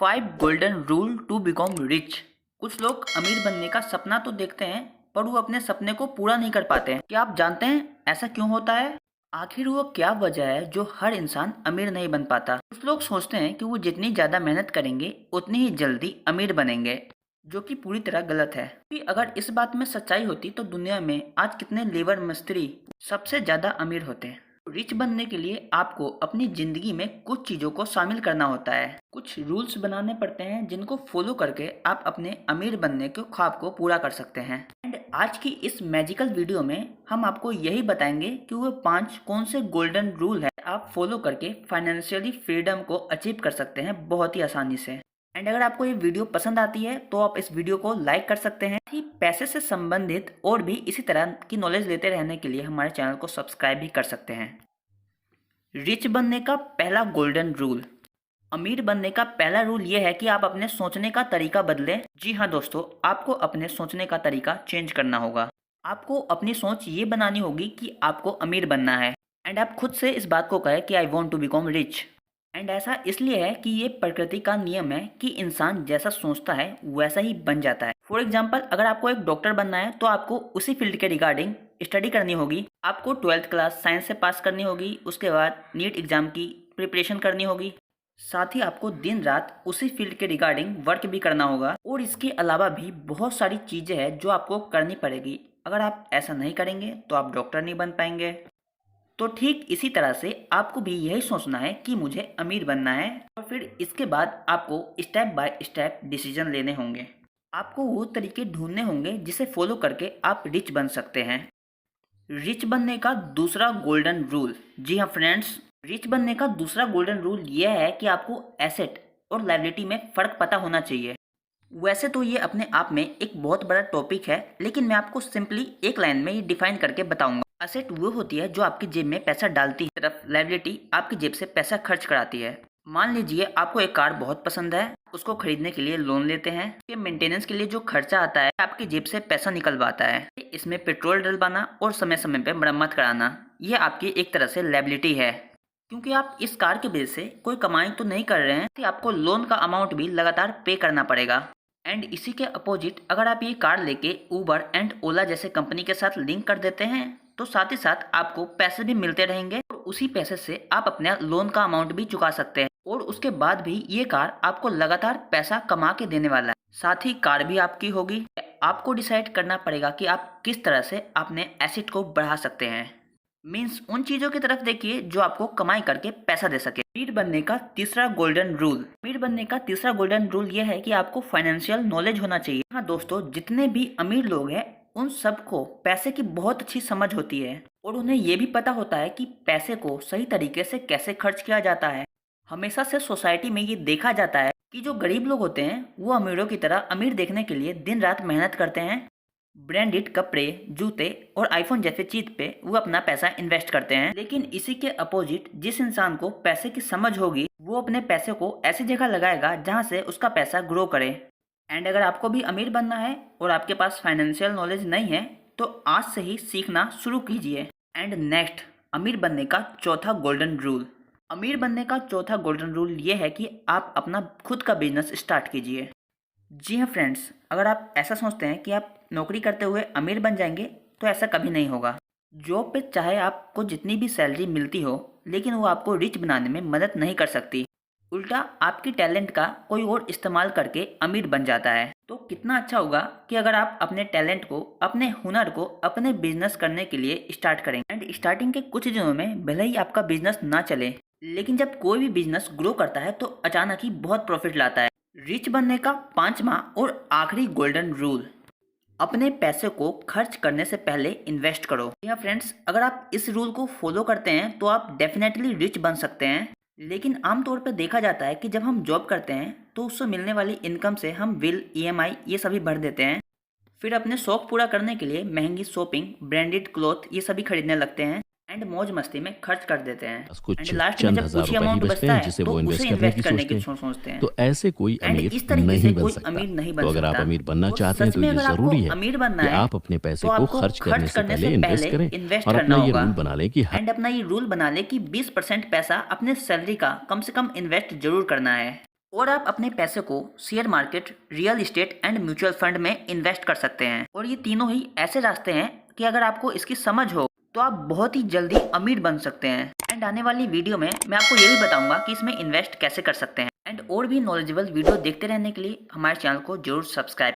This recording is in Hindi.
5 golden rule to become rich. कुछ लोग अमीर बनने का सपना तो देखते हैं पर वो अपने सपने को पूरा नहीं कर पाते हैं। क्या आप जानते हैं ऐसा क्यों होता है? आखिर वो क्या वजह है जो हर इंसान अमीर नहीं बन पाता? कुछ लोग सोचते हैं कि वो जितनी ज्यादा मेहनत करेंगे उतनी ही जल्दी अमीर बनेंगे, जो कि पूरी तरह गलत है। क्योंकि अगर इस बात में सच्चाई होती तो दुनिया में आज कितने लेबर मिस्त्री सबसे ज्यादा अमीर होते। रिच बनने के लिए आपको अपनी जिंदगी में कुछ चीजों को शामिल करना होता है, कुछ रूल्स बनाने पड़ते हैं जिनको फॉलो करके आप अपने अमीर बनने के ख्वाब को पूरा कर सकते हैं। एंड आज की इस मैजिकल वीडियो में हम आपको यही बताएंगे कि वो 5 कौन से गोल्डन रूल है आप फॉलो करके फाइनेंशियली फ्रीडम को अचीव कर सकते हैं बहुत ही आसानी से। एंड अगर आपको ये वीडियो पसंद आती है तो आप इस वीडियो को लाइक कर सकते हैं। कि पैसे से संबंधित और भी इसी तरह की नॉलेज लेते रहने के लिए हमारे चैनल को सब्सक्राइब भी कर सकते हैं। रिच बनने का पहला गोल्डन रूल। अमीर बनने का पहला रूल ये है कि आप अपने सोचने का तरीका बदलें। जी हाँ दोस्तों, आपको अपने सोचने का तरीका चेंज करना होगा। आपको अपनी सोच ये बनानी होगी कि आपको अमीर बनना है। एंड आप खुद से इस बात को कहें कि I want to become rich. And ऐसा इसलिए है कि ये प्रकृति का नियम है कि इंसान जैसा सोचता है वैसा ही बन जाता है। फॉर एग्जाम्पल, अगर आपको एक डॉक्टर बनना है तो आपको उसी फील्ड के रिगार्डिंग स्टडी करनी होगी। आपको 12th क्लास साइंस से पास करनी होगी, उसके बाद नीट एग्जाम की प्रिपरेशन करनी होगी। साथ ही आपको दिन रात उसी फील्ड के रिगार्डिंग वर्क भी करना होगा। और इसके अलावा भी बहुत सारी चीज़ें हैं जो आपको करनी पड़ेगी। अगर आप ऐसा नहीं करेंगे तो आप डॉक्टर नहीं बन पाएंगे। तो ठीक इसी तरह से आपको भी यही सोचना है कि मुझे अमीर बनना है, और फिर इसके बाद आपको स्टेप बाय स्टेप डिसीजन लेने होंगे। आपको वो तरीके ढूंढने होंगे जिसे फॉलो करके आप रिच बन सकते हैं। रिच बनने का दूसरा गोल्डन रूल। जी हाँ फ्रेंड्स, रिच बनने का दूसरा गोल्डन रूल यह है कि आपको एसेट और लायबिलिटी में फ़र्क पता होना चाहिए। वैसे तो ये अपने आप में एक बहुत बड़ा टॉपिक है, लेकिन मैं आपको सिंपली एक लाइन में ये डिफाइन करके बताऊंगा। एसेट वो होती है जो आपकी जेब में पैसा डालती है, तरफ लायबिलिटी आपकी जेब से पैसा खर्च कराती है। मान लीजिए आपको एक कार बहुत पसंद है, उसको खरीदने के लिए लोन लेते हैं। ये मेंटेनेंस के लिए जो खर्चा आता है आपकी जेब से पैसा निकलवाता है। इसमें पेट्रोल डलवाना और समय समय पे मरम्मत कराना, ये आपकी एक तरह से लायबिलिटी है। क्योंकि आप इस कार के बेस से कोई कमाई तो नहीं कर रहे हैं, तो आपको लोन का अमाउंट भी लगातार पे करना पड़ेगा। एंड इसी के अपोजिट अगर आप ये कार लेके उबर एंड ओला जैसे कंपनी के साथ लिंक कर देते हैं तो साथ ही साथ आपको पैसे भी मिलते रहेंगे, और उसी पैसे से आप अपने लोन का अमाउंट भी चुका सकते हैं। और उसके बाद भी ये कार आपको लगातार पैसा कमा के देने वाला है। साथ ही कार भी आपकी होगी। आपको डिसाइड करना पड़ेगा कि आप किस तरह से अपने एसेट को बढ़ा सकते हैं। मीन्स उन चीजों की तरफ देखिए जो आपको कमाई करके पैसा दे सके। अमीर बनने का तीसरा गोल्डन रूल। अमीर बनने का तीसरा गोल्डन रूल यह है कि आपको फाइनेंशियल नॉलेज होना चाहिए। हाँ दोस्तों, जितने भी अमीर लोग हैं उन सबको पैसे की बहुत अच्छी समझ होती है, और उन्हें ये भी पता होता है कि पैसे को सही तरीके से कैसे खर्च किया जाता है। हमेशा से सोसाइटी में ये देखा जाता है कि जो गरीब लोग होते हैं वो अमीरों की तरह अमीर देखने के लिए दिन रात मेहनत करते हैं। ब्रांडेड कपड़े, जूते और आईफोन जैसे चीज पे वो अपना पैसा इन्वेस्ट करते हैं। लेकिन इसी के अपोजिट जिस इंसान को पैसे की समझ होगी वो अपने पैसे को ऐसी जगह लगाएगा जहां से उसका पैसा ग्रो करे। एंड अगर आपको भी अमीर बनना है और आपके पास फाइनेंशियल नॉलेज नहीं है तो आज से ही सीखना शुरू कीजिए। एंड नेक्स्ट, अमीर बनने का चौथा गोल्डन रूल। अमीर बनने का चौथा गोल्डन रूल ये है कि आप अपना खुद का बिजनेस स्टार्ट कीजिए। जी हाँ फ्रेंड्स, अगर आप ऐसा सोचते हैं कि आप नौकरी करते हुए अमीर बन जाएंगे तो ऐसा कभी नहीं होगा। जॉब पे चाहे आपको जितनी भी सैलरी मिलती हो, लेकिन वो आपको रिच बनाने में मदद नहीं कर सकती। उल्टा आपकी टैलेंट का कोई और इस्तेमाल करके अमीर बन जाता है। तो कितना अच्छा होगा कि अगर आप अपने टैलेंट को, अपने हुनर को अपने बिजनेस करने के लिए स्टार्ट करें। एंड स्टार्टिंग के कुछ दिनों में भले ही आपका बिजनेस ना चले, लेकिन जब कोई भी बिजनेस ग्रो करता है तो अचानक ही बहुत प्रॉफिट लाता है। रिच बनने का पांचवा और आखिरी गोल्डन रूल। अपने पैसे को खर्च करने से पहले इन्वेस्ट करो। या फ्रेंड्स, अगर आप इस रूल को फॉलो करते हैं तो आप डेफिनेटली रिच बन सकते हैं। लेकिन आमतौर पर देखा जाता है कि जब हम जॉब करते हैं तो उससे मिलने वाली इनकम से हम बिल, ईएमआई ये सभी भर देते हैं। फिर अपने शौक पूरा करने के लिए महंगी शॉपिंग, ब्रांडेड क्लॉथ ये सभी खरीदने लगते हैं एंड मौज मस्ती में खर्च कर देते हैं। कुछ एंड लास्ट में चंद जब हजार कुछ ही रुपए ही अमाउंट बचते बचता हैं है जिसे तो वो उसे इन्वेस्ट इन्वेस्ट करने की सोचते सोचते हैं। हैं। तो ऐसे कोई एंड अमीर इस तरीके से नहीं बन कोई सकता। अमीर नहीं बन तो अगर आप सकता। अमीर बनना तो चाहते हैं सच तो में ये अगर आपको जरूरी है अमीर बनना कि है आप अपने पैसे तो को आपको खर्च करने से पहले पहले इन्वेस्ट करें, इन्वेस्ट और करना अपना ये होगा। रूल बना लें कि एंड अपना ये रूल बना ले कि 20% पैसा अपने सैलरी का कम से कम इन्वेस्ट जरूर करना है। और आप अपने पैसे को share market, real estate and mutual fund में इन्वेस्ट कर सकते हैं। और ये तीनों ही ऐसे रास्ते हैं कि अगर आपको इसकी समझ हो तो आप बहुत ही जल्दी अमीर बन सकते हैं। एंड आने वाली वीडियो में मैं आपको ये भी बताऊंगा कि इसमें इन्वेस्ट कैसे कर सकते हैं। एंड और भी नॉलेजेबल वीडियो देखते रहने के लिए हमारे चैनल को जरूर सब्सक्राइब